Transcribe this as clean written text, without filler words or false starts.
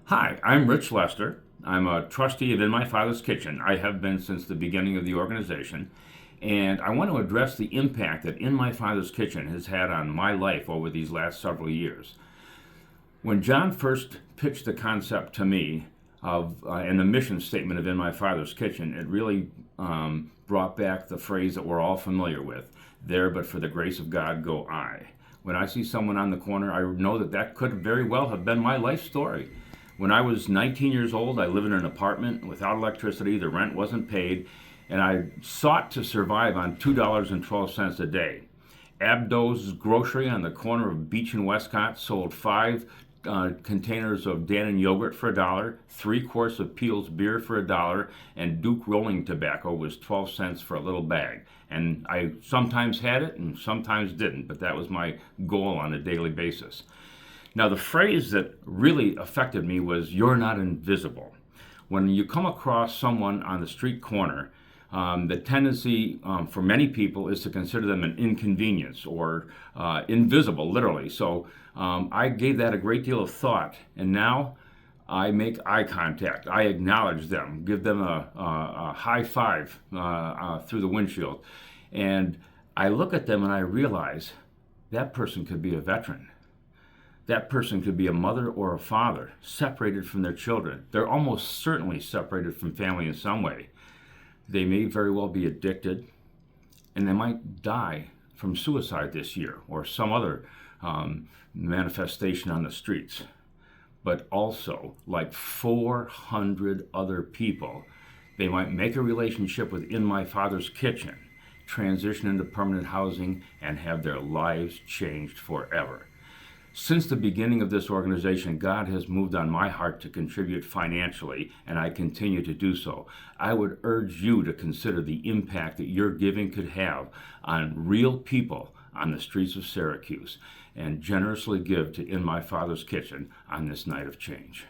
Hi, I'm Rich Lester. I'm a trustee of In My Father's Kitchen. I have been since the beginning of the organization. And I want to address the impact that In My Father's Kitchen has had on my life over these last several years. When John first pitched the concept to me and the mission statement of In My Father's Kitchen, it really brought back the phrase that we're all familiar with: there, but for the grace of God, go I. When I see someone on the corner, I know that that could very well have been my life story. When I was 19 years old, I lived in an apartment without electricity, the rent wasn't paid, and I sought to survive on $2.12 a day. Abdo's Grocery on the corner of Beach and Westcott sold five containers of Dannon yogurt for $1, 3 quarts of Peel's beer for $1, and Duke rolling tobacco was 12 cents for a little bag. And I sometimes had it and sometimes didn't, but that was my goal on a daily basis. Now, the phrase that really affected me was, "You're not invisible." When you come across someone on the street corner, the tendency for many people is to consider them an inconvenience or invisible, literally. So I gave that a great deal of thought, and now I make eye contact. I acknowledge them, give them a high five through the windshield. And I look at them and I realize that person could be a veteran. That person could be a mother or a father, separated from their children. They're almost certainly separated from family in some way. They may very well be addicted, and they might die from suicide this year or some other manifestation on the streets. But also, like 400 other people, they might make a relationship with In My Father's Kitchen, transition into permanent housing, and have their lives changed forever. Since the beginning of this organization, God has moved on my heart to contribute financially, and I continue to do so. I would urge you to consider the impact that your giving could have on real people on the streets of Syracuse, and generously give to In My Father's Kitchen on this night of change.